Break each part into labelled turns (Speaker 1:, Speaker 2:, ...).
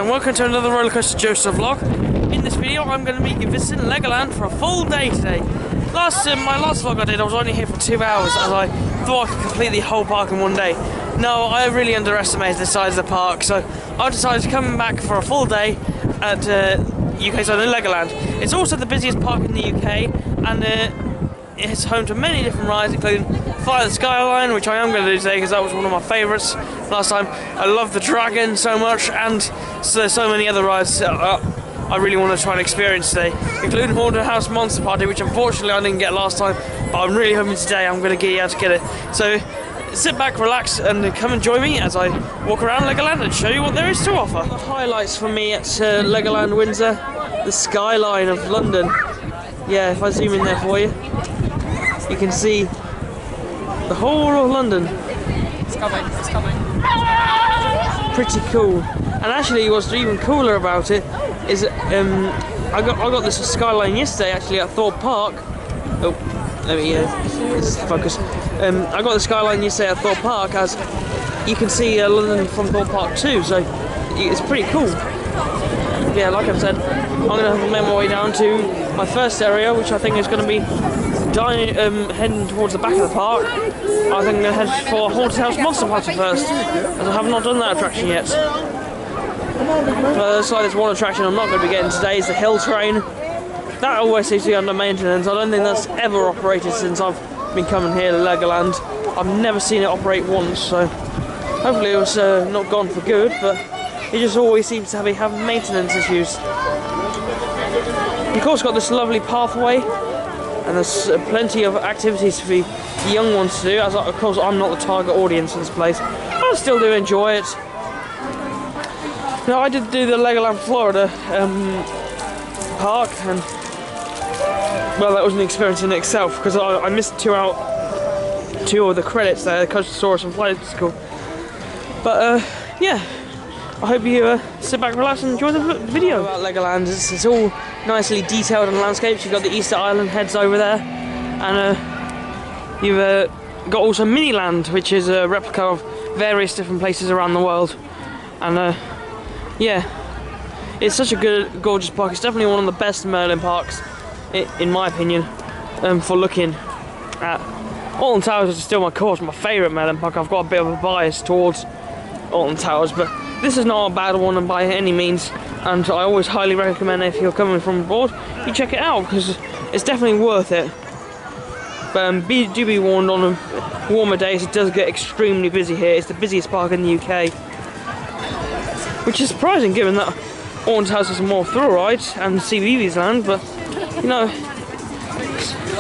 Speaker 1: and welcome to another Rollercoaster Joaster vlog. In this video I'm going to be visiting Legoland for a full day today. My last vlog I did, I was only here for 2 hours as I thought I could complete the whole park in one day. No, I really underestimated the size of the park, so I decided to come back for a full day at UK's own Legoland. It's also the busiest park in the UK, and it's home to many different rides, including Fly the Skyline, which I am going to do today because that was one of my favourites last time. I love the Dragon so much, and so there's so many other rides I really want to try and experience today, including Haunted House Monster Party, which unfortunately I didn't get last time, but I'm really hoping today I'm going to get out to get it. So sit back, relax, and come and join me as I walk around Legoland and show you what there is to offer. The highlights for me at Legoland Windsor, the skyline of London. Yeah, if I zoom in there for you, you can see the whole of London.
Speaker 2: It's coming, it's coming.
Speaker 1: Pretty cool. And actually, what's even cooler about it is I got this skyline yesterday actually at Thorpe Park. Oh, let me let's focus. I got the skyline yesterday at Thorpe Park, as you can see London from Thorpe Park too. So it's pretty cool. Yeah, like I've said, I'm gonna make my way down to my first area, which I think is going to be heading towards the back of the park. I think I'm going to head for Haunted House Monster Party first, as I have not done that attraction yet. Looks like there's one attraction I'm not going to be getting today, is the hill train. That always seems to be under maintenance. I don't think that's ever operated since I've been coming here to Legoland. I've never seen it operate once, so hopefully it was not gone for good, but it just always seems to have maintenance issues. Of course, got this lovely pathway, and there's plenty of activities for the young ones to do, as of course I'm not the target audience in this place. I still do enjoy it. Now, I did do the Legoland Florida park, and well, that was an experience in itself, because I missed two of the credits there, the Coastersaurus and Flight School. But yeah, I hope you sit back, relax, and enjoy the video. About Legoland, it's all nicely detailed in landscapes. You've got the Easter Island heads over there, and you've got also Miniland, which is a replica of various different places around the world. And yeah, it's such a gorgeous park. It's definitely one of the best Merlin parks, in my opinion, for looking at. Alton Towers is still my favourite Merlin park. I've got a bit of a bias towards Alton Towers, but this is not a bad one by any means, and I always highly recommend, if you're coming from abroad, you check it out, because it's definitely worth it. But do be warned, on warmer days it does get extremely busy here. It's the busiest park in the UK, which is surprising given that Alton Towers has more thrill rides and CBeebies Land, but you know,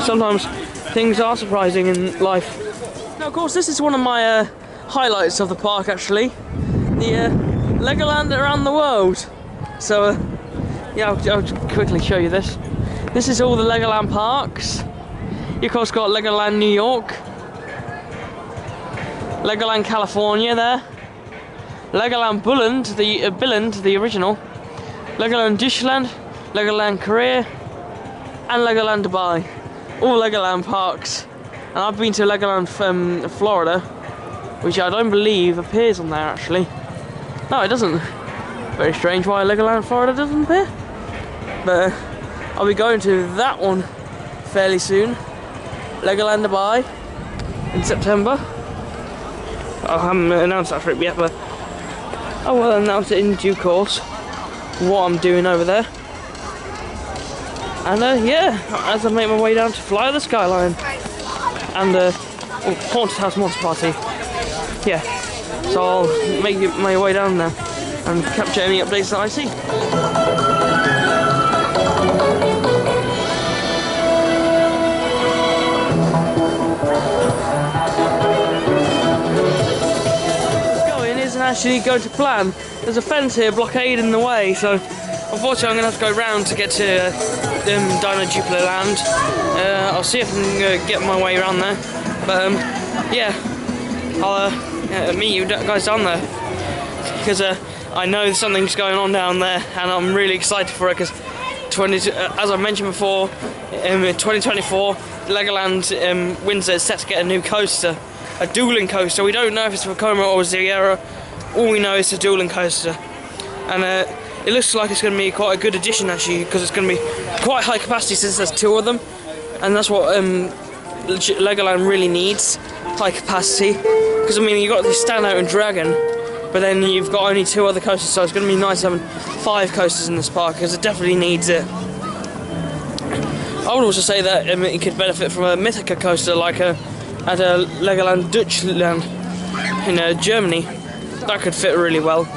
Speaker 1: sometimes things are surprising in life. Now, of course, this is one of my highlights of the park, actually, the Legoland around the world. So yeah, I'll quickly show you this. This is all the Legoland parks. You of course got Legoland New York, Legoland California there, Legoland Billund, the original, Legoland Dishland, Legoland Korea, and Legoland Dubai. All Legoland parks. And I've been to Legoland Florida, which I don't believe appears on there actually. No, it doesn't. Very strange why Legoland Florida doesn't appear. But I'll be going to that one fairly soon. Legoland Dubai in September. I haven't announced that trip yet, but I will announce it in due course what I'm doing over there. And yeah, as I make my way down to Fly the Skyline and Haunted House Monster Party. Yeah, so I'll make my way down there and capture any updates that I see. Going isn't actually going to plan. There's a fence here blockading the way, so unfortunately I'm going to have to go round to get to Dino Duplo Land. I'll see if I can get my way around there, but yeah, I'll meet you guys down there, because I know something's going on down there, and I'm really excited for it, because as I mentioned before, in 2024 Legoland Windsor is set to get a new coaster, a dueling coaster. We don't know if it's for Como or Zieira. All we know is a dueling coaster. and it looks like it's going to be quite a good addition actually, because it's going to be quite high capacity since there's 2 of them, and that's what Legoland really needs, high capacity. Because I mean, you've got the standout and Dragon, but then you've got only 2 other coasters, so it's going to be nice having 5 coasters in this park, because it definitely needs it. I would also say that it could benefit from a Mythica coaster like at Legoland Deutschland in Germany. That could fit really well.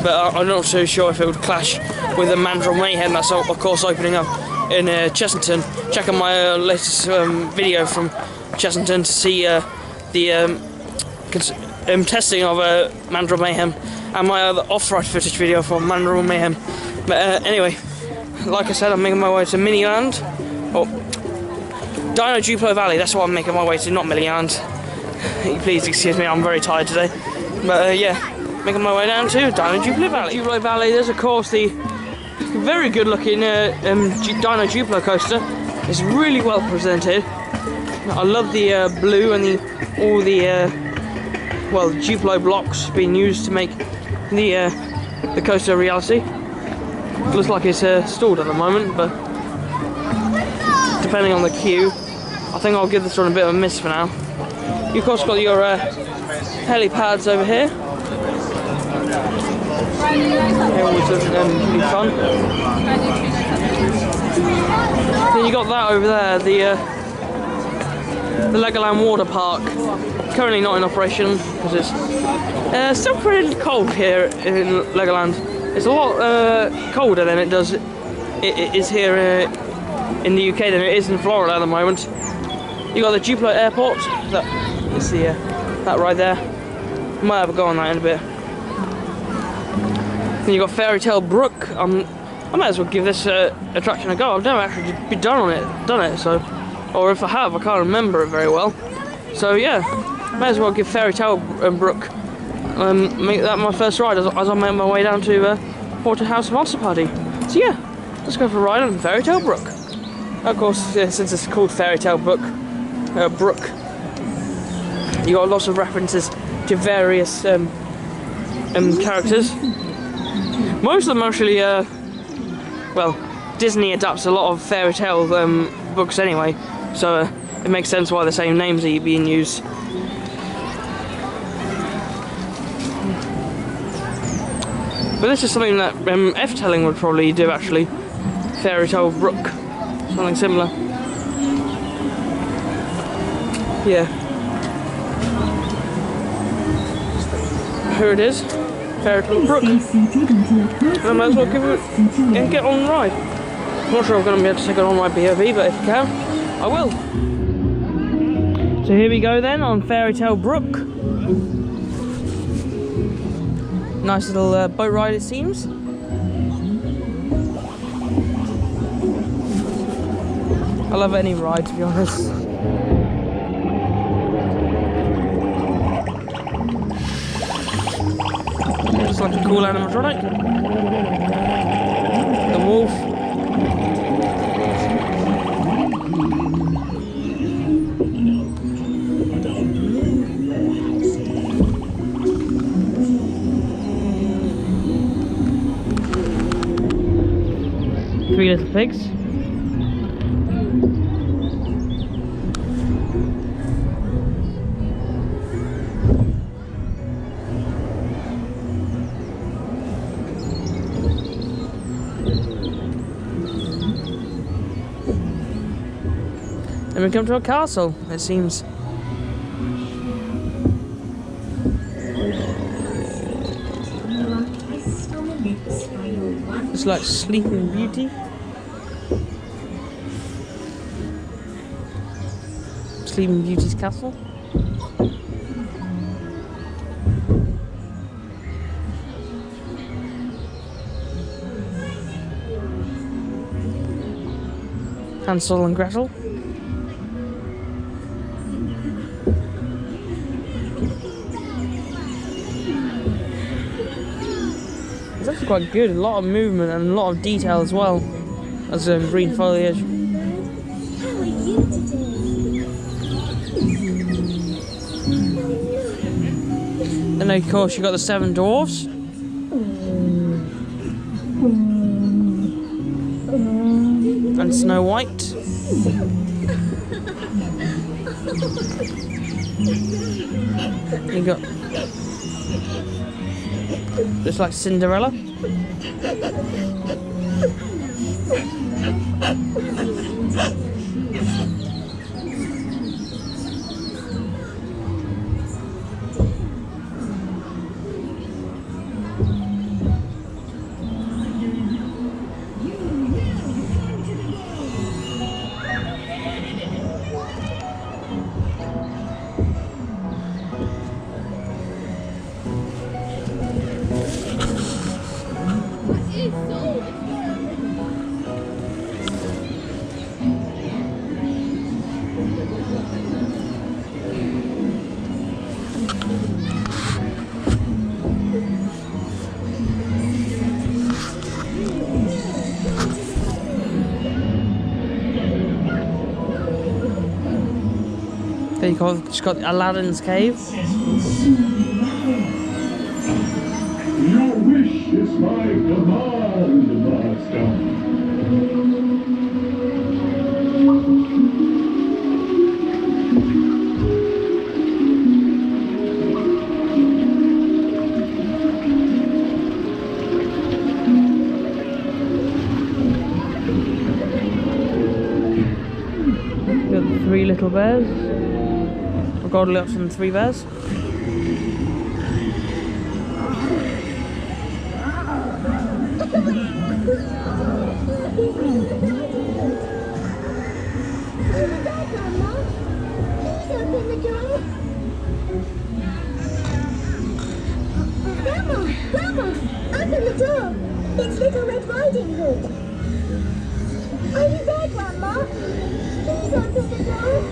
Speaker 1: But I'm not so sure if it would clash with the Mandrill Mayhem that's of course opening up in Chessington. Check out my latest video from Chessington to see the testing of Mandrill Mayhem, and my other off-ride footage video for Mandrill Mayhem. But anyway, like I said, I'm making my way to Miniland, or Dino Duplo Valley. That's what I'm making my way to, not Miniland. Please excuse me, I'm very tired today. But yeah, making my way down to Dino Duplo Valley. Duplo Valley, there's of course the very good looking Dino Duplo coaster. It's really well presented. I love the blue and all the Duplo blocks being used to make the coaster a reality. Looks like it's stalled at the moment, but depending on the queue, I think I'll give this one a bit of a miss for now. You of course got your helipads over here. They're always pretty fun. Then you got that over there, the Legoland water park. Currently not in operation because it's still pretty cold here in Legoland. It's a lot colder than it is here in the UK than it is in Florida at the moment. You got the Duplo Airport. Let's see that right there. Might have a go on that in a bit. Then you got Fairy Tale Brook. I might as well give this attraction a go. I've never actually done it. So, or if I have, I can't remember it very well. So yeah, might as well give Fairy Tale Brook. Make that my first ride as I make my way down to Porterhouse Monster Party. So yeah, let's go for a ride on Fairy Tale Brook. Of course, since it's called Fairy Tale Brook, you got lots of references to various characters. Most of them actually, well, Disney adapts a lot of fairy tale books anyway, so it makes sense why the same names are being used. But this is something that F-telling would probably do actually. Fairy Tale Brook, something similar. Yeah. Here it is, Fairy Tale Brook. I might as well give it and get on the ride. I'm not sure I'm going to be able to take it on my BOV, but if I can, I will. So here we go then on Fairy Tale Brook. Nice little boat ride it seems. I love any ride to be honest. Just like a cool animatronic. The wolf. Three little pigs. And we come to a castle, it seems. It's like Sleeping Beauty. Sleeping Beauty's castle. Hansel and Gretel. It's actually quite good, a lot of movement and a lot of detail as well as green foliage. And of course you've got the 7 dwarfs. And Snow White. You got just like Cinderella. There you go, just got Aladdin's cave.
Speaker 3: Your wish is my command, master.
Speaker 1: Got the three little bears. Goldilocks and the three bears.
Speaker 4: Grandma, open the door. It's Little Red Riding Hood. Are you there, Grandma? Please open the door.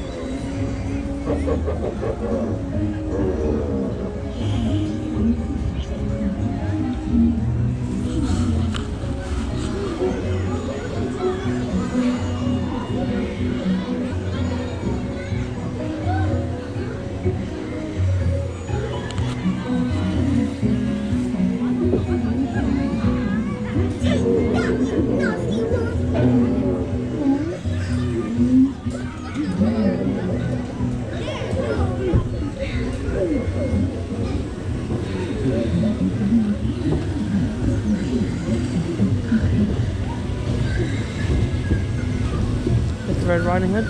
Speaker 1: Red Riding Hood.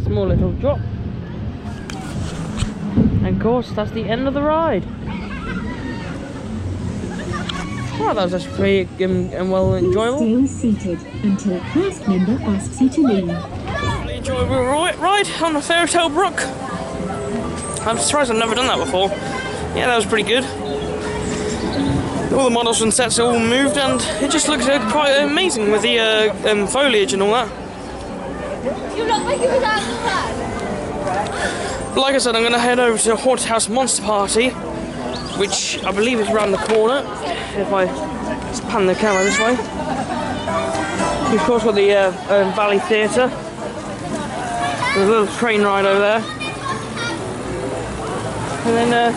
Speaker 1: Small little drop. And of course, that's the end of the ride. Well, that was actually pretty and well enjoyable.
Speaker 4: Stay seated until a cast member asks you to leave.
Speaker 1: Really enjoyable ride on the Fairy Tale Brook. I'm surprised I've never done that before. Yeah, that was pretty good. All the models and sets are all moved, and it just looks quite amazing with the foliage and all that. But like I said, I'm going to head over to Haunted House Monster Party, which I believe is around the corner. If I just pan the camera this way. We've of course got the Valley Theatre. There's a little train ride over there. And then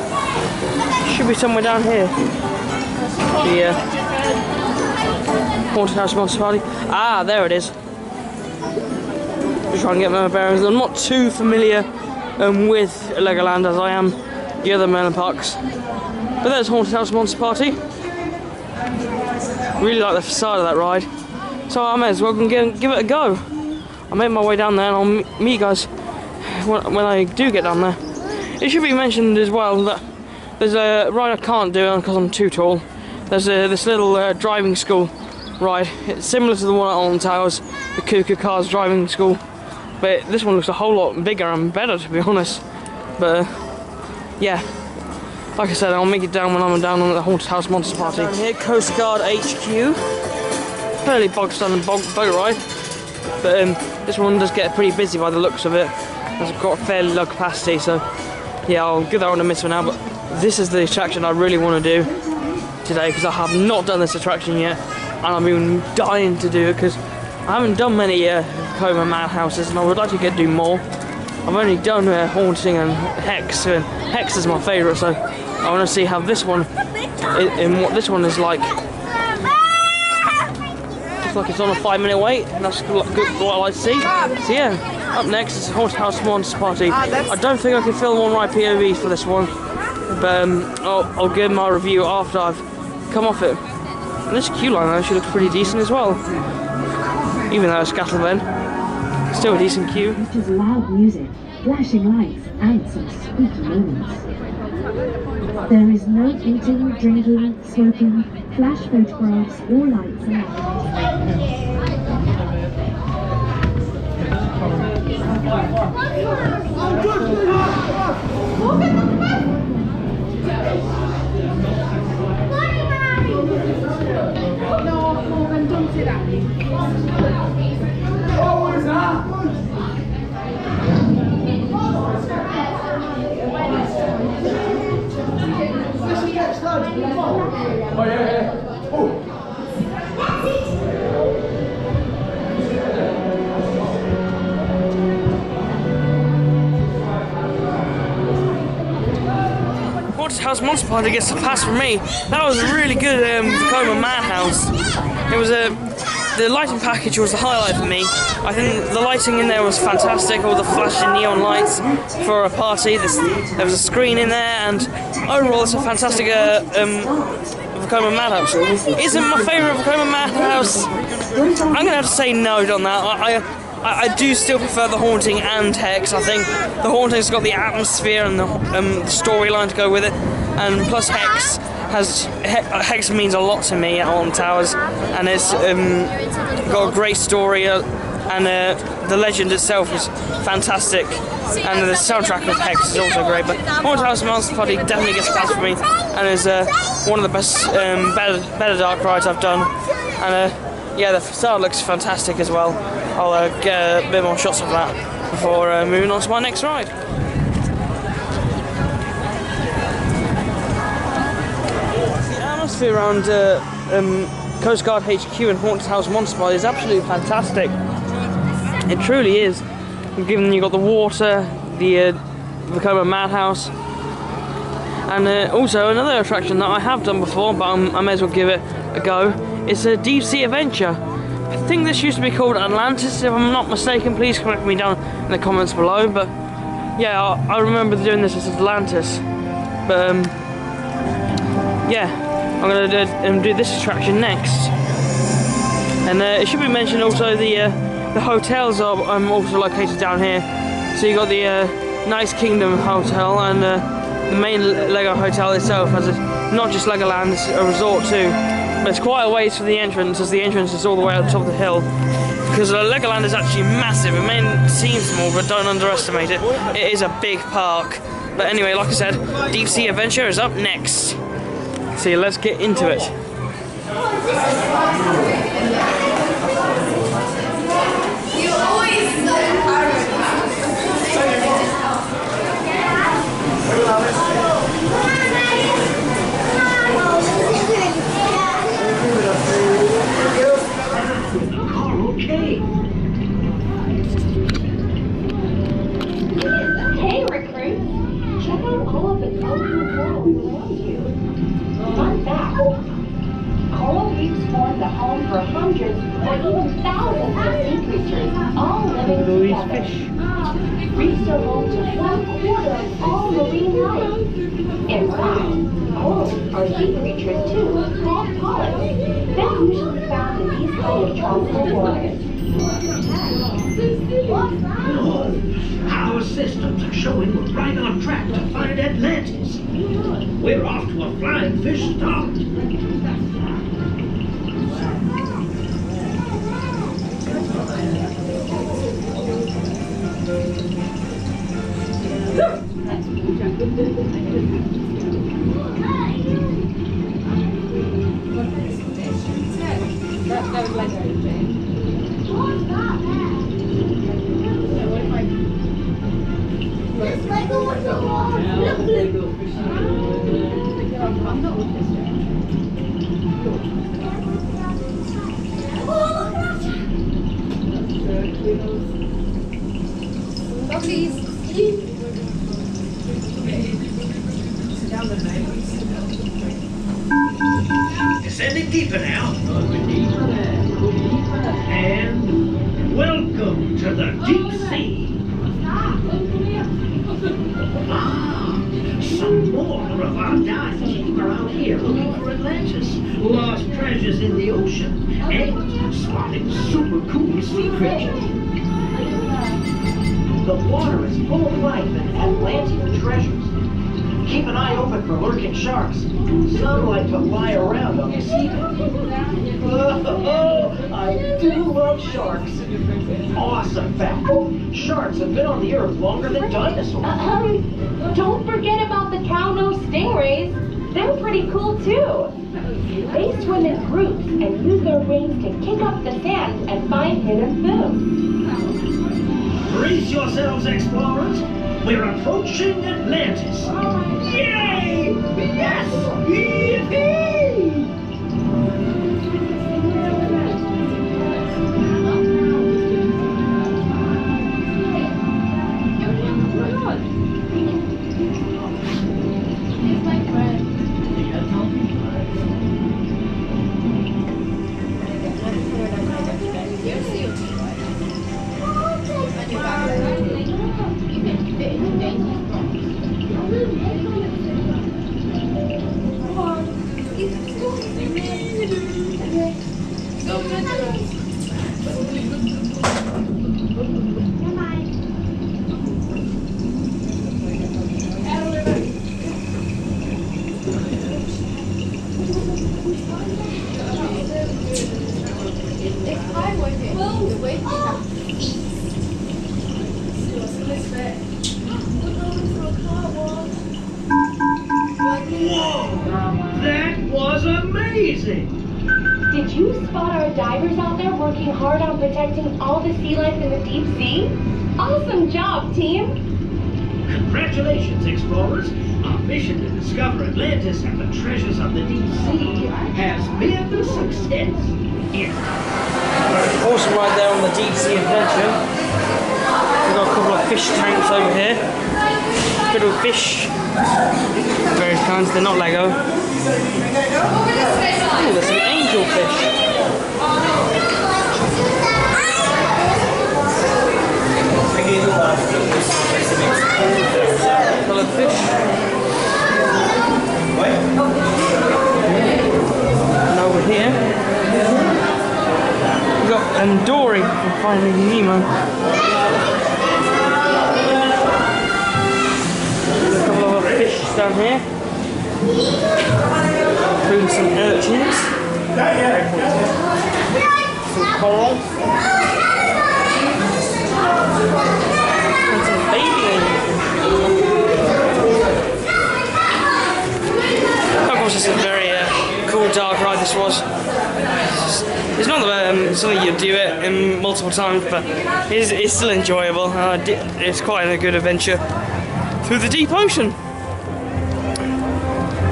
Speaker 1: should be somewhere down here. The Haunted House Monster Party. Ah, there it is. Just try and get my bearings. I'm not too familiar with Legoland as I am the other Merlin parks. But there's Haunted House Monster Party. Really like the facade of that ride. So I may as well give it a go. I'll make my way down there and I'll meet you guys when I do get down there. It should be mentioned as well that there's a ride I can't do because I'm too tall. There's this little driving school ride. It's similar to the one at Alton Towers, the Cuckoo Cars driving school. But this one looks a whole lot bigger and better, to be honest. But yeah, like I said, I'll make it down when I'm down on the Haunted House Monster Party. Down here, Coast Guard HQ. Fairly bog standard boat ride. But this one does get pretty busy by the looks of it. It's got a fairly low capacity, so yeah, I'll give that one a miss for now. But this is the attraction I really want to do today because I have not done this attraction yet. and I've been dying to do it because I haven't done many Vekoma madhouses, and I would like to do more. I've only done Haunting and Hex, and Hex is my favourite, so I want to see how this one, what this one is like. Looks like it's on a 5-minute wait, and that's good, what I like to see. So yeah, up next is Haunted House Monster Party. I don't think I can film on my POVs for this one, but I'll give my review after I've come off it. And this queue line actually looks pretty decent as well, even though it's Scatterman. Still a decent queue.
Speaker 5: Features loud music, flashing lights, and some spooky moments. There is no eating, drinking, smoking, flash photographs, or lights allowed.
Speaker 1: Haunted House Monster Party gets a pass from me. That was a really good Vekoma Madhouse. It was the lighting package was the highlight for me. I think the lighting in there was fantastic, all the flashing neon lights for a party. There was a screen in there, and overall it's a fantastic Vekoma Madhouse. Isn't my favourite Vekoma Madhouse? I'm going to have to say no on that. I do still prefer the Haunting and Hex. I think the Haunting's got the atmosphere and the storyline to go with it, and plus Hex means a lot to me at Alton Towers, and it's got a great story, and the legend itself is fantastic, and the soundtrack of Hex is also great. But Haunted House Monster Party definitely gets a pass for me, and is one of the best, better dark rides I've done, and yeah, the facade looks fantastic as well. I'll get a bit more shots of that before moving on to my next ride. The atmosphere around Coast Guard HQ and Haunted House Monster Party is absolutely fantastic. It truly is. Given you've got the water, the Vekoma Madhouse, and also another attraction that I have done before, but I may as well give it a go. It's a deep sea adventure. I think this used to be called Atlantis, if I'm not mistaken. Please correct me down in the comments below. But yeah, I remember doing this as Atlantis. But yeah, I'm going to do this attraction next. And it should be mentioned also the hotels are also located down here. So you got the Nice Kingdom Hotel, and the main Lego Hotel itself has not just Legoland, it's a resort too. But it's quite a ways from the entrance, as the entrance is all the way at the top of the hill. Because Legoland is actually massive. It may seem small, but don't underestimate it. It is a big park. But anyway, like I said, Deep Sea Adventure is up next. So let's get into it.
Speaker 4: Hey, recruits! Check out all of the colorful portals around you. Fun fact, coral reefs form the home for hundreds or even thousands of sea creatures, all living together. Reefs are home to 1/4 of all marine life. In fact, corals are sea creatures too, called polyps. They're usually found in these kind of tropical waters.
Speaker 6: Our systems are showing we're right on track to find Atlantis. We're off to a flying fish start. Descending deeper now. And welcome to the deep sea. Some more of our dive team are out here looking for Atlantis, lost treasures in the ocean, and spotting super cool sea creatures. The water is full of life and Atlantean treasures. Keep an eye open for lurking sharks. Some like to lie around on the seabed. Oh, I do love sharks. Awesome fact. Sharks have been on the earth longer than dinosaurs.
Speaker 4: Don't forget about the cow-nosed stingrays. They're pretty cool too. They swim in groups and use their wings to kick up the sand and find hidden food.
Speaker 6: Brace yourselves, explorers. We're approaching Atlantis. Yay! Yes! Yippee! Whoa! That was amazing!
Speaker 4: Did you spot our divers out there working hard on protecting all the sea life in the deep sea? Awesome job, team!
Speaker 6: Congratulations, explorers! Our mission to discover Atlantis and the treasures of the deep sea has been a success.
Speaker 1: Also right there on the deep sea adventure, we've got a couple of fish tanks over here. Little fish, various kinds, they're not Lego. Oh, there's some angel fish. Coloured fish. And over here, we've got Dory from Finding Nemo. A couple of fish down here. Including some urchins. Some coral. And some baby angels. Of course, it's a very cool dark ride this was. It's not something you do it in multiple times, but it's still enjoyable. It's quite a good adventure through the deep ocean.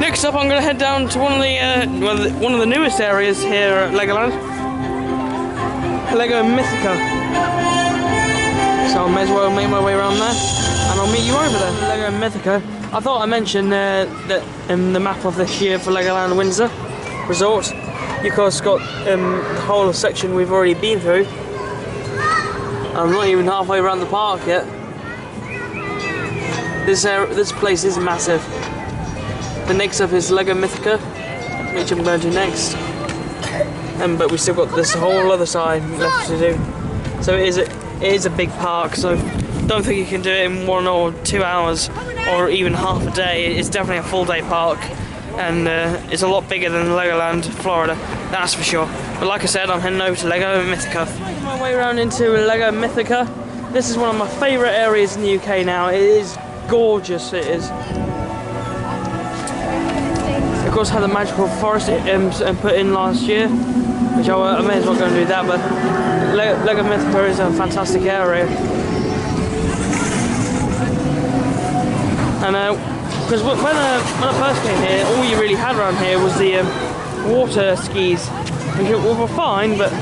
Speaker 1: Next up, I'm going to head down to one of the newest areas here at Legoland, Lego Mythica. So I may as well make my way around there, and I'll meet you over there. Lego Mythica. I thought I mentioned that in the map of this year for Legoland Windsor Resort, you guys got the whole section we've already been through. I'm not even halfway around the park yet. This place is massive. The next up is Lego Mythica, which I'm going to do next. But we still got this whole other side left to do. So it is a big park. So don't think you can do it in 1 or 2 hours, or even half a day. It's definitely a full day park, and it's a lot bigger than Legoland Florida, that's for sure. But like I said, I'm heading over to Lego Mythica. Making my way around into Lego Mythica. This is one of my favourite areas in the UK now. It is gorgeous, it is. Of course, had the magical forest put in last year, which I may as well go and do that, but Lego Mythica is a fantastic area. And because when I first came here, all you really had around here was the water skis, which were fine, but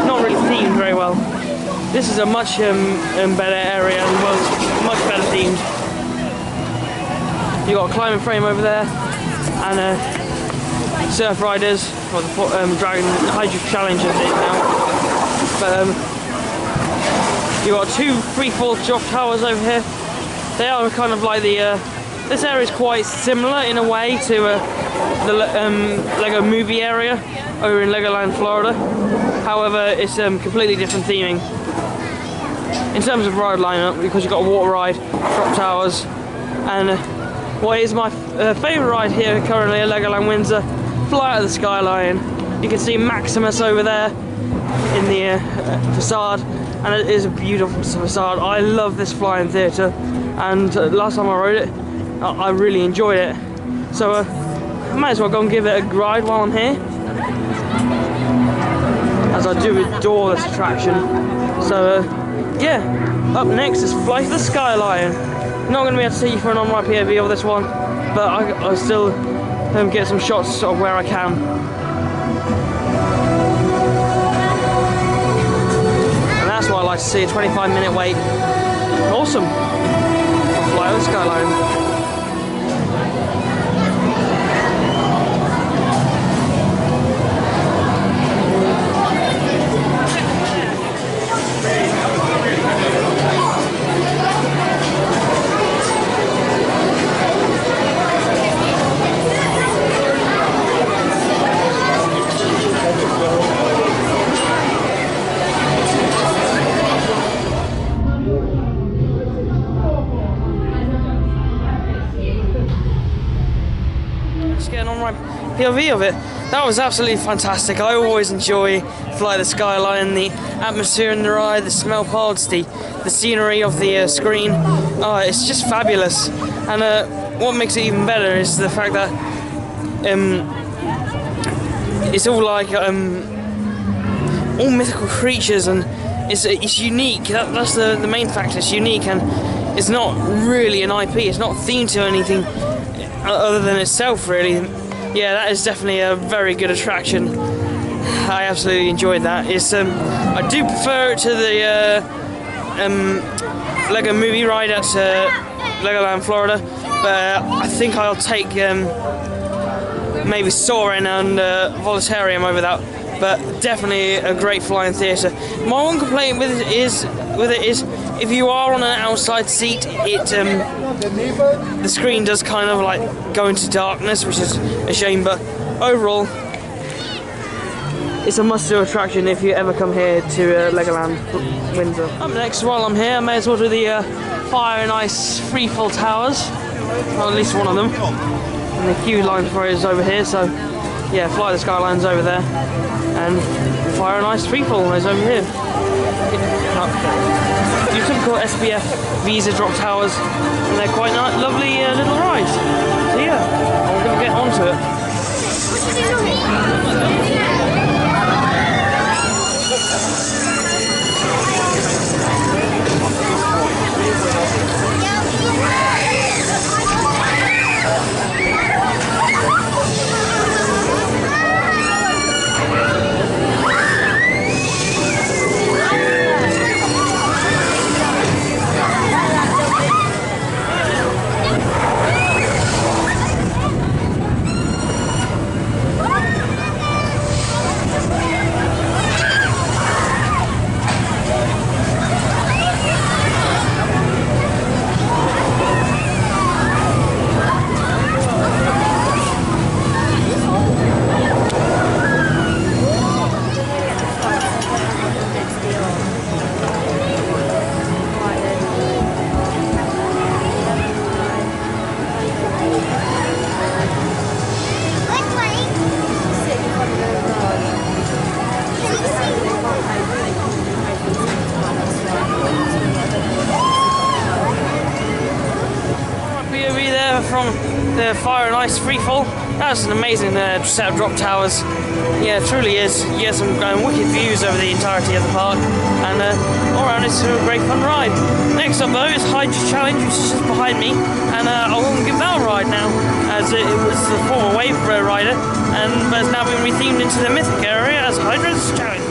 Speaker 1: not really themed very well. This is a much better area and much better themed. You got a climbing frame over there, and surf riders, or the Dragon Hydro Challenge as it is now. But you got 2 free-fall drop towers over here. They are kind of like the. This area is quite similar in a way to the Lego Movie area over in Legoland, Florida. However, it's completely different theming in terms of ride lineup, because you've got a water ride, drop towers, and what is my favourite ride here currently at Legoland Windsor, Fly Out of the Skyline. You can see Maximus over there in the facade, and it is a beautiful facade. I love this flying theatre, and last time I rode it, I really enjoyed it. So I might as well go and give it a ride while I'm here, as I do adore this attraction. So yeah, up next is Fly to the Skyline. Not going to be able to see you for an on-ride POV of this one, but I still get some shots of where I can. And that's why I like to see, a 25-minute wait. Awesome. Fly to the Skyline. POV of it. That was absolutely fantastic. I always enjoy Fly the Skyline, the atmosphere in the ride, the smell pods, the scenery of the screen. It's just fabulous. And what makes it even better is the fact that it's all like all mythical creatures, and it's unique. That's the main factor. It's unique, and it's not really an IP. It's not themed to anything other than itself, really. Yeah, that is definitely a very good attraction. I absolutely enjoyed that. It's I do prefer it to the Lego Movie ride at Legoland, Florida, but I think I'll take maybe Soarin' and Volitarium over that. But definitely a great flying theatre. My one complaint with it is if you are on an outside seat, the screen does kind of like go into darkness, which is a shame. But overall, it's a must-do attraction if you ever come here to Legoland Windsor. Up next, while I'm here, I may as well do the Fire and Ice freefall towers, well, at least one of them. And the queue line for it is over here, so yeah, Fly the Skyline's over there, and Fire and Ice freefall is over here. Your typical SBF Visa drop towers, and they're quite lovely little rides. So yeah, I'm going to get onto it. From the Fire and Ice freefall. That's an amazing set of drop towers. Yeah, it truly is. You get some wicked views over the entirety of the park, and all around it's a great fun ride. Next up though is Hydro Challenge, which is just behind me, and I will give that a ride now, as it was the former wave rider, and has now been rethemed into the mythic area as Hydra's Challenge.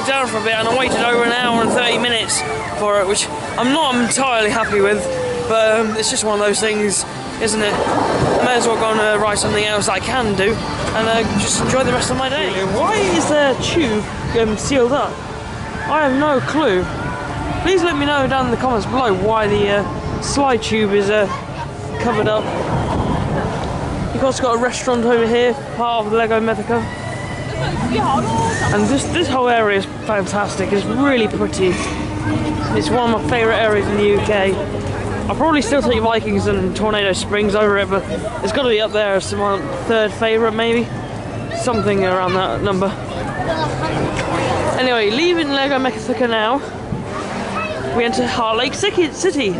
Speaker 1: back down for a bit, and I waited over an hour and 30 minutes for it, which I'm not entirely happy with, but it's just one of those things, isn't it? I may as well go and ride something else that I can do, and just enjoy the rest of my day. Why is the tube sealed up? I have no clue. Please let me know down in the comments below why the slide tube is covered up. You've also got a restaurant over here, part of the Lego Mythica. And this whole area is fantastic. It's really pretty. It's one of my favourite areas in the UK. I'll probably still take Vikings and Tornado Springs over it, but it's got to be up there as my third favourite, maybe. Something around that number. Anyway, leaving Lego Mythica now, we enter Heart Lake City,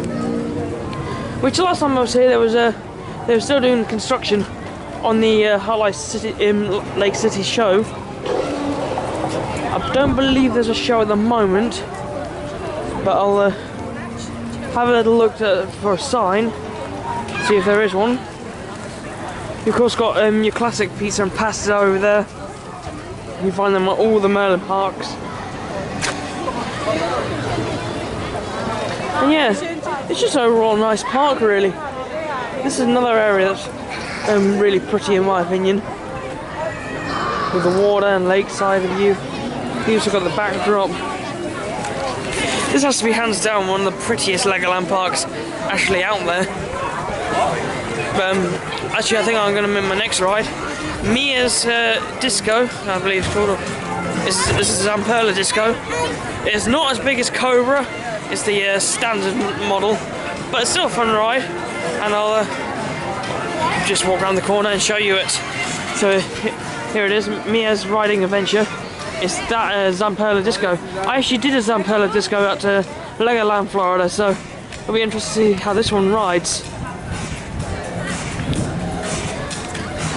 Speaker 1: which last time I was here, they were still doing construction on the Heart Lake City show. I don't believe there's a show at the moment, but I'll have a little look for a sign, see if there is one. You've of course got your classic pizza and pasta over there. You find them at all the Merlin parks. And yeah, it's just overall a nice park really. This is another area that's really pretty in my opinion. With the water and lakeside view. You also got the backdrop. This has to be hands down one of the prettiest Legoland parks actually out there. But actually I think I'm going to make my next ride. Mia's Disco, I believe it's called. This is Zamperla Disco. It's not as big as Cobra. It's the standard model, but it's still a fun ride. And I'll just walk around the corner and show you it. So here it is, Mia's Riding Adventure. It's that Zamperla Disco. I actually did a Zamperla Disco at Legoland, Florida, so it'll be interesting to see how this one rides.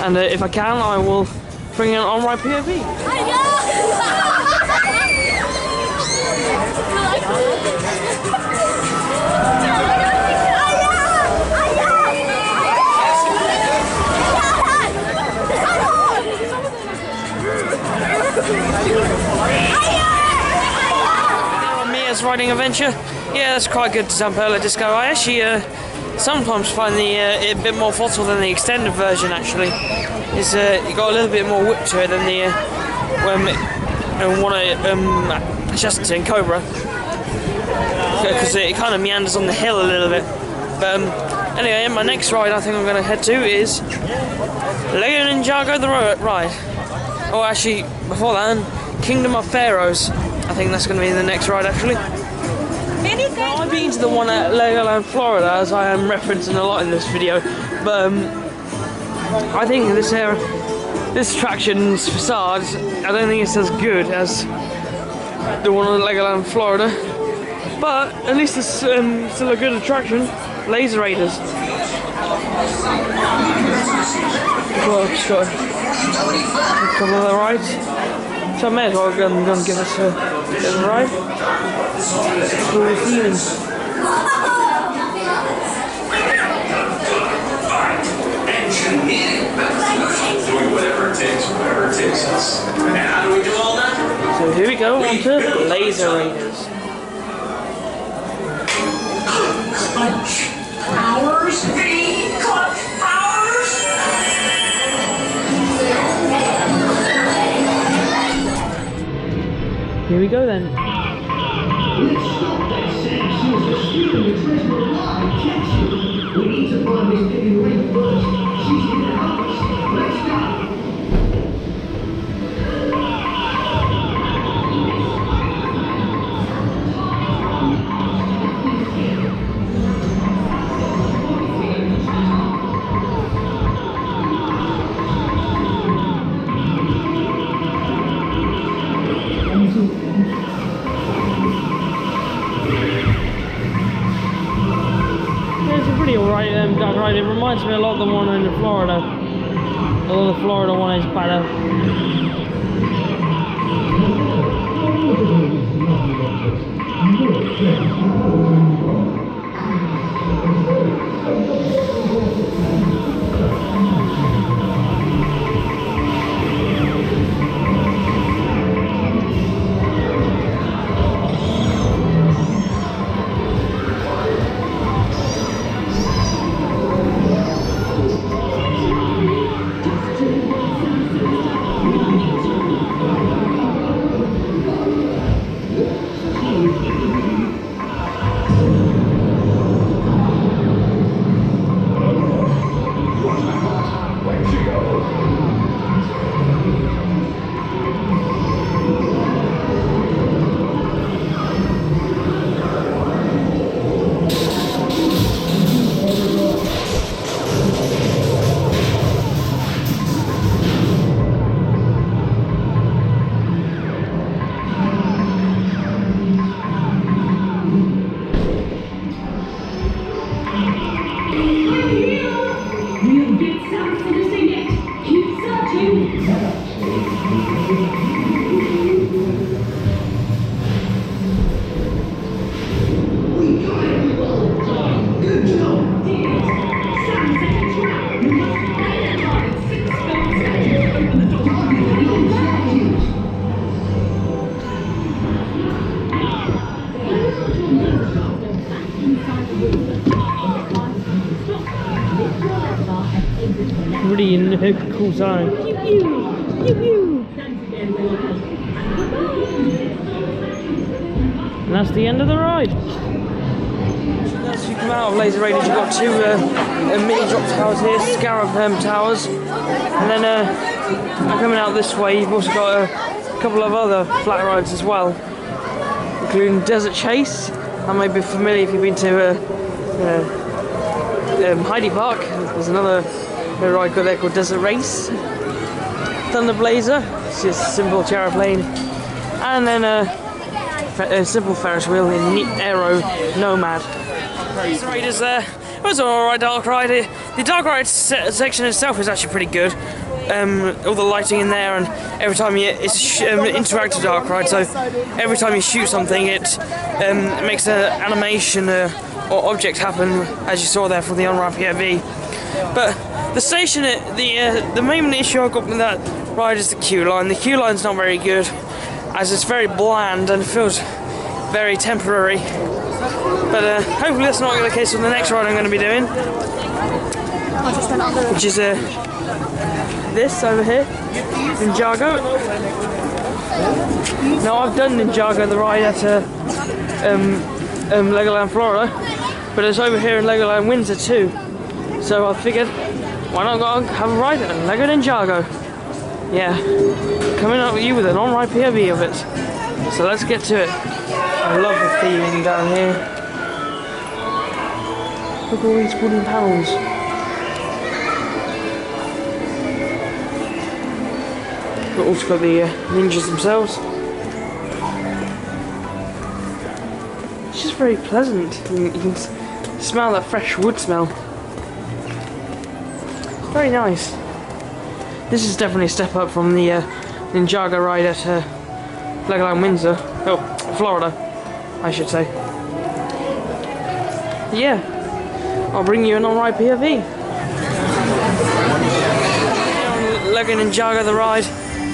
Speaker 1: And if I can, I will bring it on my POV. Mia's Riding Adventure. Yeah, that's quite good Zamperla Disco. I actually sometimes find it a bit more throttle than the extended version actually. It's you got a little bit more whip to it than the one I just in Cobra, because it kind of meanders on the hill a little bit. But anyway, my next ride I think I'm going to head to is Lego Ninjago the ride. Oh, actually, before that, Kingdom of Pharaohs. I think that's going to be the next ride actually. Now, I've been to the one at Legoland, Florida, as I am referencing a lot in this video, but I think this attraction's facade, I don't think it's as good as the one at Legoland, Florida, but at least it's still a good attraction. Laser Raiders. Well, just got a couple of the rides, so I may as well go and give us a ride. Cool feeling.
Speaker 3: Doing whatever it takes us. And how do we do all that?
Speaker 1: So here we go, on to Laser Raiders.
Speaker 6: Powers? Powers?
Speaker 1: Here we go then.
Speaker 3: Let's stop that sad sister stealing the treasure alive, can't you? We need to find this thing away first. She's gonna help us. Let's go.
Speaker 1: Alright, that ride. It reminds me a lot of the one in Florida. Although the Florida one is better. Really cool sign. And that's the end of the ride. As you come out of Laser Raiders, you've got two mini drop towers here, Scarab towers, and then coming out this way, you've also got a couple of other flat rides as well, including Desert Chase. That may be familiar if you've been to Heidi Park. There's another ride there called Desert Race. Thunder Blazer, it's just a simple aeroplane, and then a simple Ferris wheel in Aero Nomad. Laser Raiders there. It was an alright dark ride. The dark ride section itself is actually pretty good. All the lighting in there, and every time it's an interactive dark ride, so every time you shoot something it makes an animation or object happen, as you saw there from the on-ramp POV. But the station, the main issue I got with that ride is the queue line. The queue line's not very good, as it's very bland and feels very temporary. But hopefully that's not the case with the next ride I'm going to be doing, which is this over here, Ninjago. Now I've done Ninjago, the ride at Legoland, Florida, but it's over here in Legoland, Windsor too. So I figured, why not go and have a ride at Lego Ninjago? Yeah, coming up with you with an on-ride POV of it. So let's get to it. I love the theming down here. Look at all these wooden panels. We've also got the ninjas themselves. It's just very pleasant. You can smell that fresh wood smell. Very nice. This is definitely a step up from the Ninjago ride at Legoland Windsor. Oh, Florida, I should say. Yeah, I'll bring you an on-ride POV. Lego Ninjago, the ride.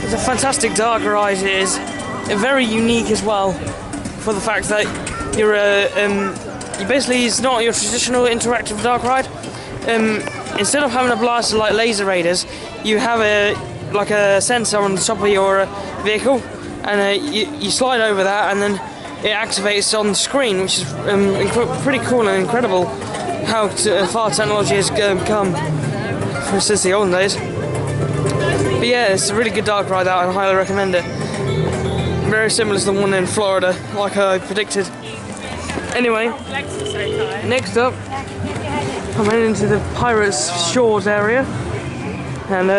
Speaker 1: It's a fantastic dark ride. It is very unique as well, for the fact that you're basically, it's not your traditional interactive dark ride. Instead of having a blaster like Laser Raiders, you have a sensor on the top of your vehicle, and you slide over that, and then it activates on the screen, which is pretty cool and incredible how far technology has come since the olden days. But yeah, it's a really good dark ride out, and I highly recommend it. Very similar to the one in Florida, like I predicted. Anyway, next up, I'm heading into the Pirates Shores area, and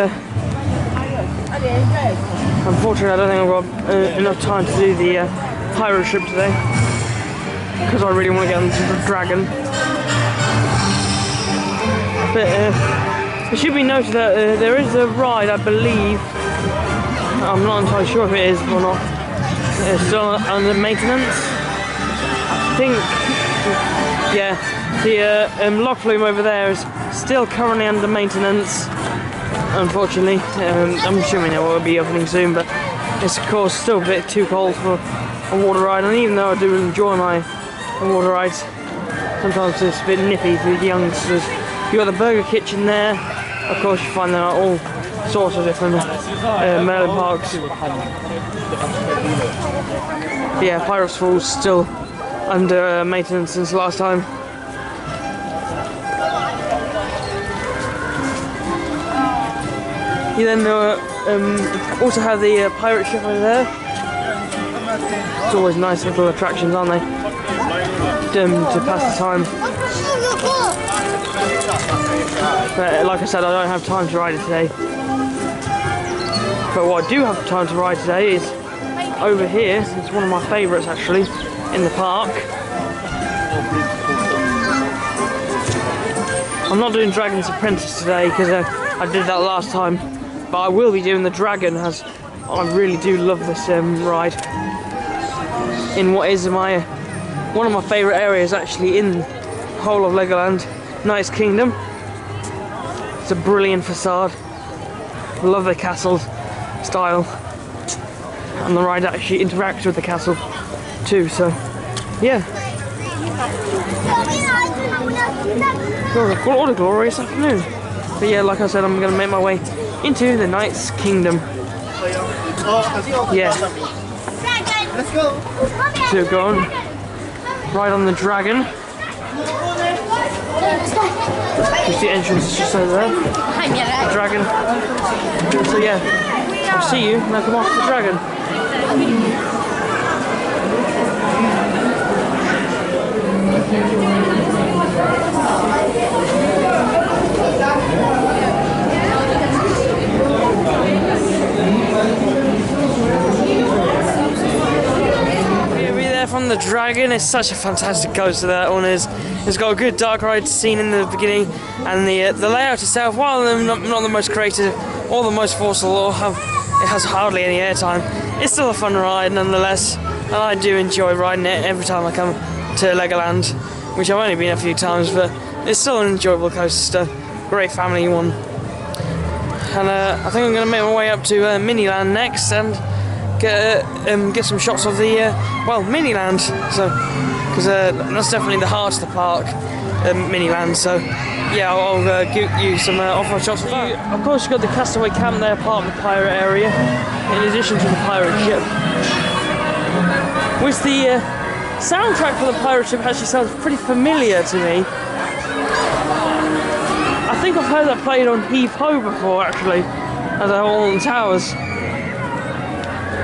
Speaker 1: unfortunately I don't think I've got enough time to do the pirate ship today, because I really want to get onto the Dragon. But it should be noted that there is a ride, I believe, I'm not entirely sure if it is or not, it's still under maintenance. I think, yeah, the lock flume over there is still currently under maintenance, unfortunately. I'm assuming it will be opening soon, but it's of course still a bit too cold for a water ride, and even though I do enjoy my water rides, sometimes it's a bit nippy for the youngsters. You've got the Burger Kitchen there. Of course, you find them at all sorts of different Merlin parks. But yeah, Pirates Falls still under maintenance since last time. You then also have the pirate ship over there. It's always nice little attractions, aren't they? To pass the time. But like I said, I don't have time to ride it today. But what I do have time to ride today is over here. It's one of my favourites actually in the park. I'm not doing Dragon's Apprentice today because I did that last time, but I will be doing the Dragon, as I really do love this ride. In what is one of my favourite areas actually in the whole of Legoland, Knight's Kingdom. It's a brilliant facade. Love the castle style, and the ride actually interacts with the castle too. So yeah, What a glorious afternoon. But yeah, like I said, I'm going to make my way into the Knight's Kingdom. Yeah.
Speaker 3: Let's go.
Speaker 1: To go on, ride on the dragon. Just the entrance is just over there. The dragon. So yeah, I'll see you when I come off the dragon. From the dragon, it's such a fantastic coaster, that one is. It's got a good dark ride scene in the beginning, and the layout itself, while not the most creative or the most forceful, or it has hardly any airtime, it's still a fun ride nonetheless, and I do enjoy riding it every time I come to Legoland, which I've only been a few times, but it's still an enjoyable coaster, great family one. And I think I'm going to make my way up to Miniland next and get some shots of the Miniland, so because that's definitely the heart of the park, Miniland. So yeah, I'll give you some off-road shots of that. Of course, you've got the Castaway Camp there, part of the pirate area, in addition to the pirate ship. Which the soundtrack for the pirate ship actually sounds pretty familiar to me. I think I've heard that played on Heave Ho before, actually, at the Holland Towers.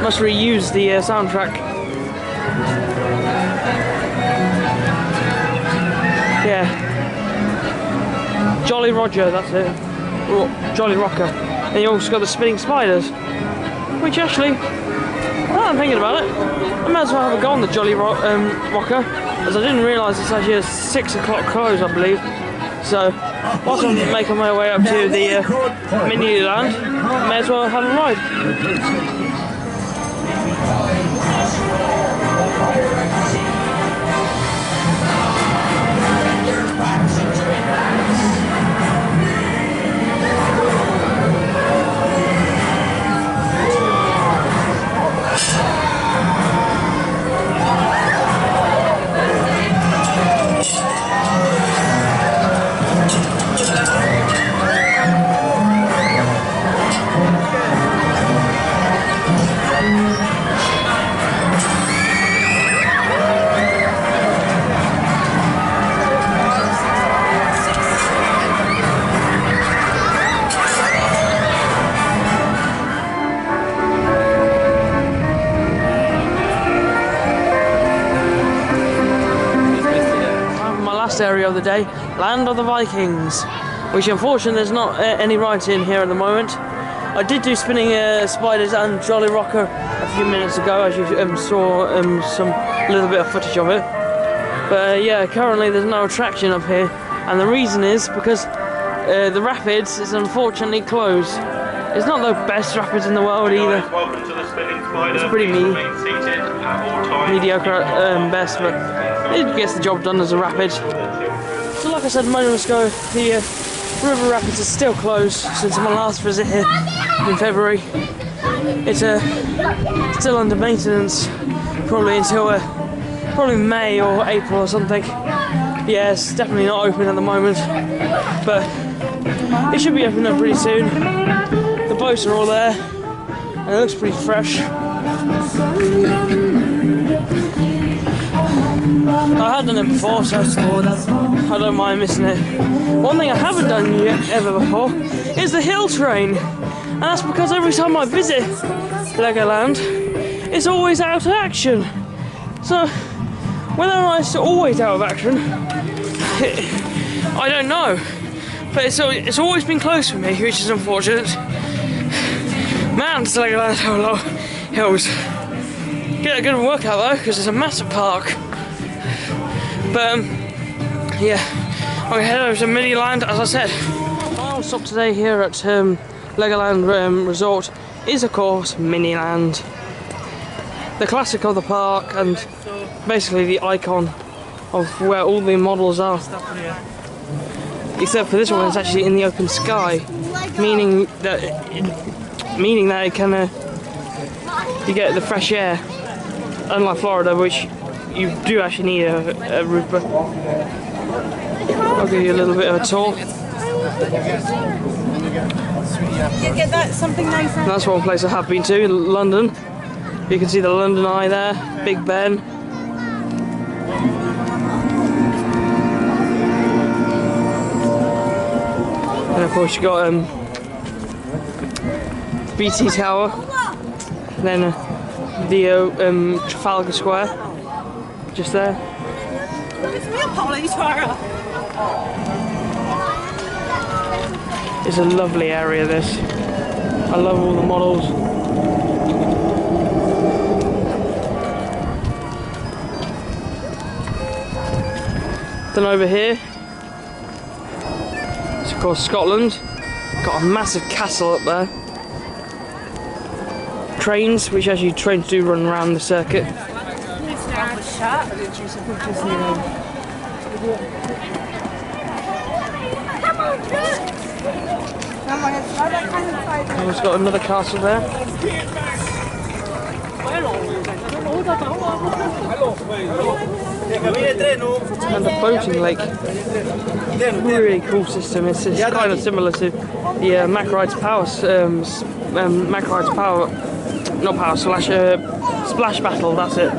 Speaker 1: Must reuse the soundtrack. Yeah. Jolly Roger, that's it. Or Jolly Rocker. And you also got the spinning spiders. Which actually, now I'm thinking about it, I might as well have a go on the Jolly Rocker, as I didn't realise it's actually a 6 o'clock close, I believe. So, whilst I'm making my way up to the Miniland, I may as well have a ride. Area of the day, Land of the Vikings, which unfortunately there's not any rides in here at the moment. I did do spinning spiders and Jolly Rocker a few minutes ago, as you saw some little bit of footage of it. But yeah, currently there's no attraction up here, and the reason is because the rapids is unfortunately closed. It's not the best rapids in the world either. It's pretty mediocre at best, but it gets the job done as a rapid. So like I said moments ago, the river rapids is still closed since my last visit here in February. It's still under maintenance, probably until probably May or April or something. Yeah, it's definitely not open at the moment, but it should be open up pretty soon. The boats are all there, and it looks pretty fresh. I had done it before, so I don't mind missing it. One thing I haven't done ever before is the hill train, and that's because every time I visit Legoland, it's always out of action. So whether or not it's always out of action, I don't know. But it's always been closed for me, which is unfortunate. Man, it's Legoland hills. Get a good workout though, because it's a massive park. But yeah, I'm head over to Miniland, as I said. Our stop today here at Legoland Resort is of course Miniland. The classic of the park and basically the icon of where all the models are. Except for this one, it's actually in the open sky, meaning that it can you get the fresh air, unlike Florida, which you do actually need a roof, but I'll give you a little bit of a tour.
Speaker 2: Get that something nicer.
Speaker 1: And that's one place I have been to, in London. You can see the London Eye there, Big Ben. And of course you got BT Tower, and then the Trafalgar Square, just there. It's a lovely area, this. I love all the models. Then over here, it's of course Scotland. Got a massive castle up there. Trains, which as you trains do run around the circuit. And it's got another castle there. And a boating lake. Really cool system. It's kind of similar to the Mackride's Splash Battle. That's it.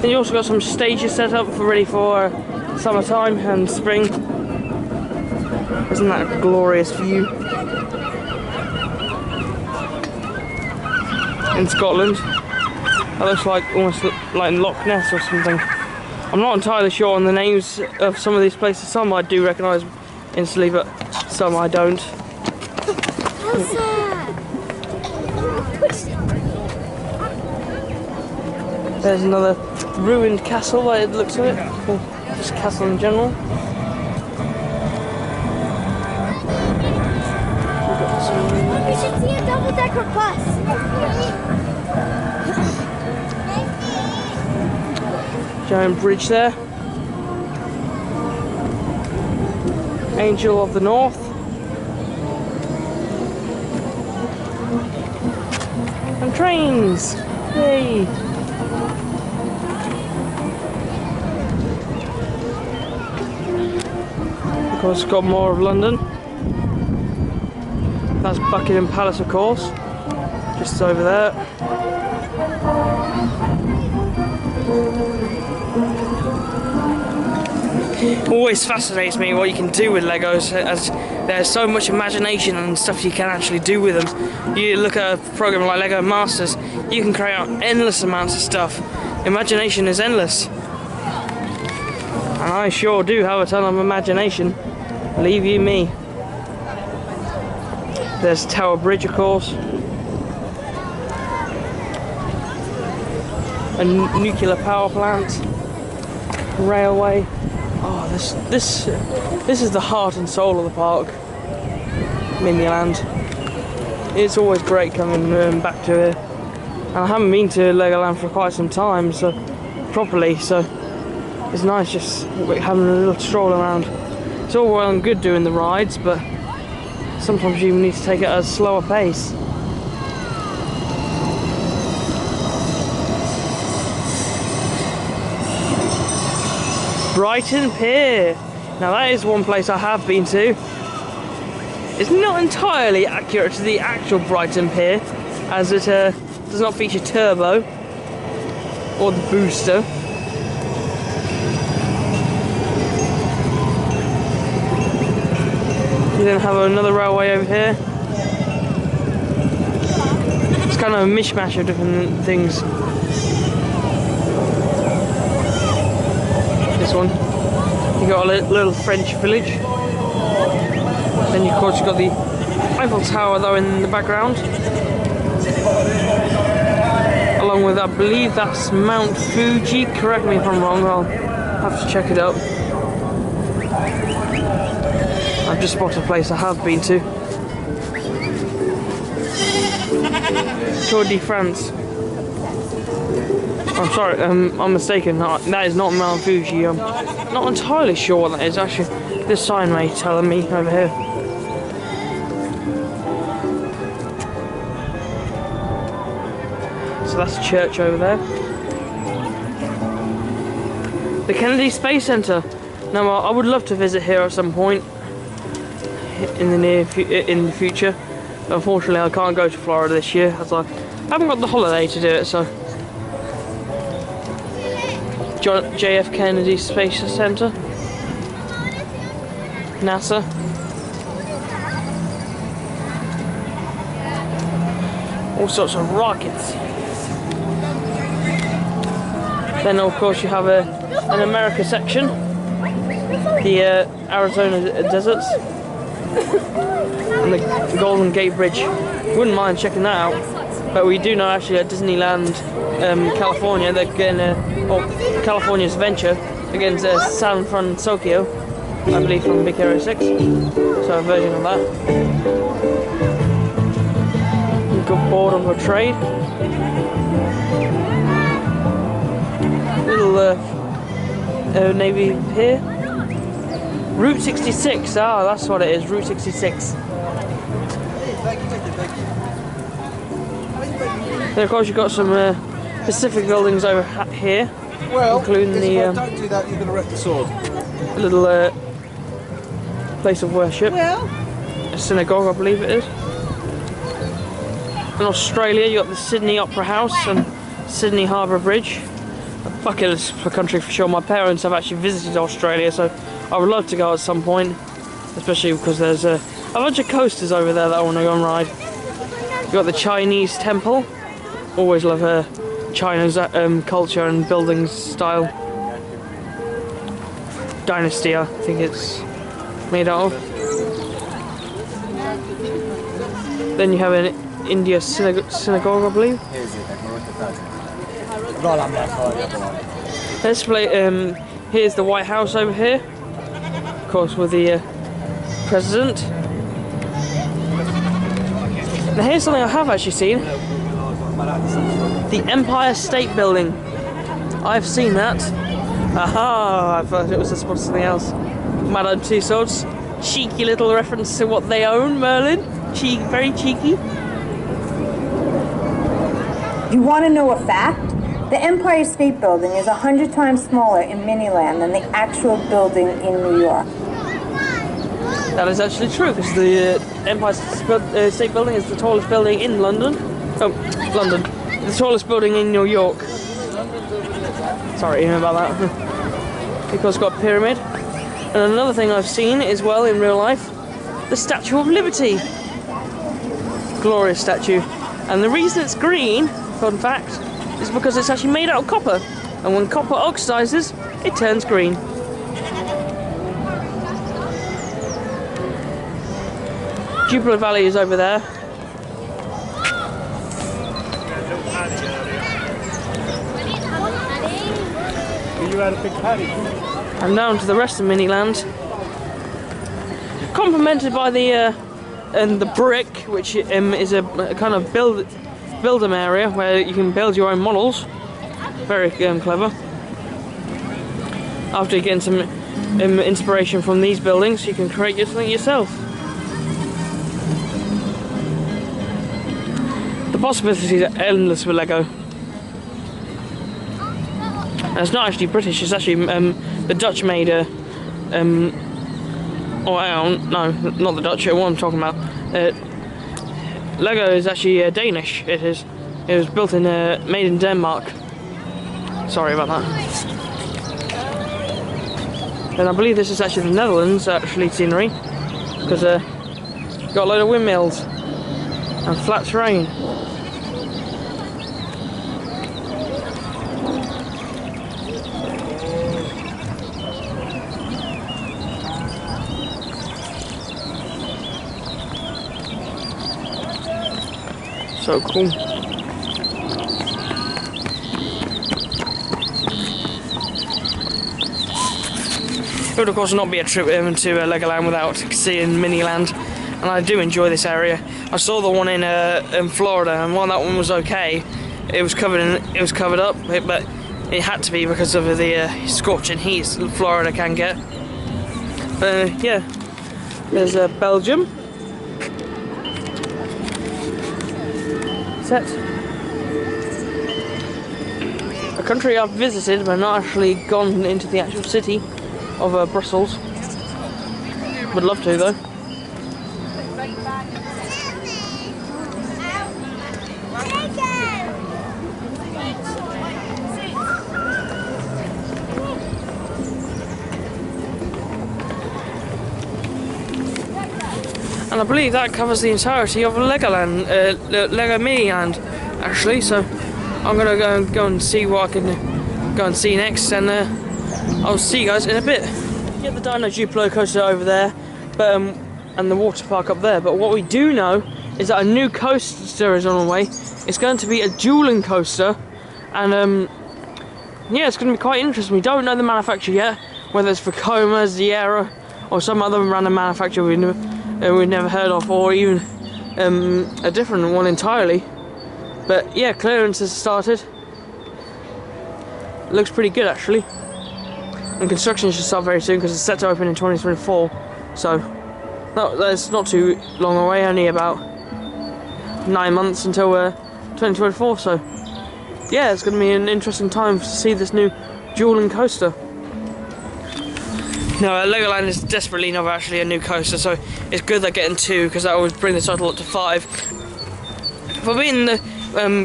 Speaker 1: Then you also got some stages set up ready for summertime and spring. Isn't that a glorious view? In Scotland. That looks like almost like Loch Ness or something. I'm not entirely sure on the names of some of these places. Some I do recognise instantly, but some I don't. There's another ruined castle by the looks of it, or just castle in general.
Speaker 7: We should see a double-decker bus.
Speaker 1: Giant bridge there. Angel of the North. And trains! Yay! Of course, got more of London. That's Buckingham Palace, of course, just over there. Always fascinates me what you can do with Legos, as there's so much imagination and stuff you can actually do with them. You look at a program like Lego Masters, you can create out endless amounts of stuff. Imagination is endless. And I sure do have a ton of imagination. Believe you me. There's Tower Bridge, of course. A nuclear power plant. Railway. Oh, this is the heart and soul of the park. Miniland. It's always great coming back to it. And I haven't been to Legoland for quite some time, so properly. So it's nice just having a little stroll around. It's all well and good doing the rides, but sometimes you need to take it at a slower pace. Brighton Pier. Now that is one place I have been to. It's not entirely accurate to the actual Brighton Pier, as it does not feature turbo or the booster. You then have another railway over here. It's kind of a mishmash of different things. This one. You got a little French village. Then of course you've got the Eiffel Tower though in the background. Along with, I believe that's Mount Fuji. Correct me if I'm wrong, I'll have to check it up. I've just spotted a place I have been to. Tour de France. I'm sorry, I'm mistaken. That is not Mount Fuji. I'm not entirely sure what that is actually. This sign may tell me over here. So that's a church over there. the Kennedy Space Center. Now, I would love to visit here at some point in the future. Unfortunately, I can't go to Florida this year as I haven't got the holiday to do it. So, JF Kennedy Space Center, NASA. All sorts of rockets. Then, of course, you have an America section, the Arizona deserts, and the Golden Gate Bridge. Wouldn't mind checking that out. But we do know actually at Disneyland, California, they're getting California's venture against San Francisco, I believe, from Big Hero 6. So a version of that. Good board of a trade. Little Navy here. Route 66. Ah, that's what it is. Route 66. Then of course you've got some Pacific buildings over here, including the
Speaker 8: don't do that, you're going to wreck the sword.
Speaker 1: little place of worship, a synagogue, I believe it is. In Australia, you got the Sydney Opera House and Sydney Harbour Bridge. A bucket list for country for sure. My parents have actually visited Australia, so I would love to go at some point, especially because there's a bunch of coasters over there that I want to go and ride. You got the Chinese temple. Always love China's culture and building style. Dynasty, I think it's made out of. Then you have an India synagogue, I believe. Let's play. Here's the White House over here, of course, with the president. Now here's something I have actually seen. The Empire State Building. I've seen that. Aha! I thought it was just something else. Madame Tussauds. Cheeky little reference to what they own, Merlin. Very cheeky.
Speaker 9: You want to know a fact? The Empire State Building is 100 times smaller in Miniland than the actual building in New York.
Speaker 1: That is actually true, because the Empire State Building is the tallest building in London. Oh, London. The tallest building in New York. Sorry about that. Because it's got a pyramid. And another thing I've seen as well in real life, the Statue of Liberty. Glorious statue. And the reason it's green, fun fact, is because it's actually made out of copper. And when copper oxidizes, it turns green. Jupiter Valley is over there.
Speaker 8: You had a big paddy.
Speaker 1: And down to the rest of Miniland. Complemented by the brick, which is a kind of build-em area where you can build your own models. Very clever. After getting some inspiration from these buildings, you can create something yourself. The possibilities are endless with Lego. And it's not actually British, it's actually the Dutch made no, not the Dutch, what I'm talking about. Lego is actually Danish, it is. It was built in, made in Denmark. Sorry about that. And I believe this is actually the Netherlands, actually, scenery. Because got a load of windmills and flat terrain. So cool. It would of course not be a trip to Legoland without seeing Miniland, and I do enjoy this area. I saw the one in Florida, and while that one was okay, it was covered up, but it had to be because of the scorching heat Florida can get. But yeah, there's Belgium. country I've visited, but not actually gone into the actual city of Brussels. Would love to though. And I believe that covers the entirety of Legoland, Lego Miniland, actually. So I'm gonna go and see what I can go and see next, and I'll see you guys in a bit. Yeah, the Dino Duplo coaster over there, but and the water park up there. But what we do know is that a new coaster is on the way. It's going to be a dueling coaster, and yeah, it's going to be quite interesting. We don't know the manufacturer yet, whether it's Vekoma, Sierra, or some other random manufacturer we've never heard of, or even a different one entirely. But yeah, clearance has started. It looks pretty good actually, and construction should start very soon because it's set to open in 2024. So that's not too long away, only about 9 months until 2024. So yeah, it's going to be an interesting time to see this new dueling coaster. No, Legoland is desperately not actually a new coaster, so it's good they're getting 2 because that would bring the total up to 5. For being the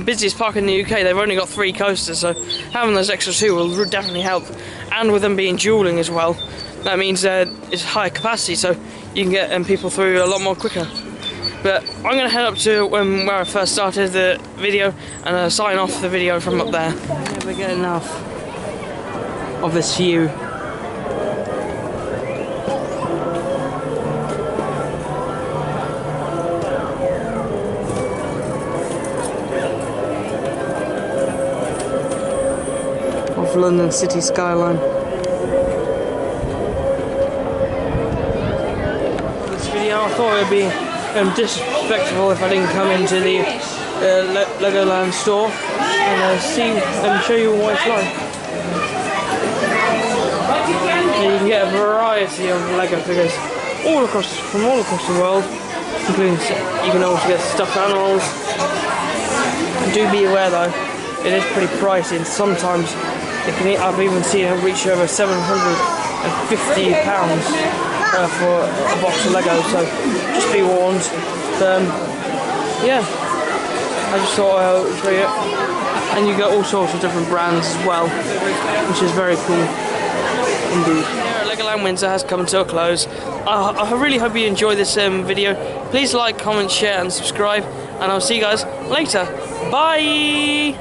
Speaker 1: busiest park in the UK, they've only got 3 coasters, so having those extra 2 will definitely help. And with them being dueling as well, that means it's high capacity, so you can get people through a lot more quicker. But I'm going to head up to where I first started the video and sign off the video from up there. Never get enough of this view. Of London city skyline. This video, I thought it would be disrespectful if I didn't come into the Legoland store and see and show you what it's like. And you can get a variety of Lego figures from all across the world, including you can also get stuffed animals. Do be aware though, it is pretty pricey, and sometimes I've even seen it reach over £750 for a box of Lego, so just be warned. Yeah, I just thought I would show you. And you get all sorts of different brands as well, which is very cool indeed. Legoland Windsor has come to a close. I really hope you enjoyed this video. Please like, comment, share and subscribe, and I'll see you guys later. Bye!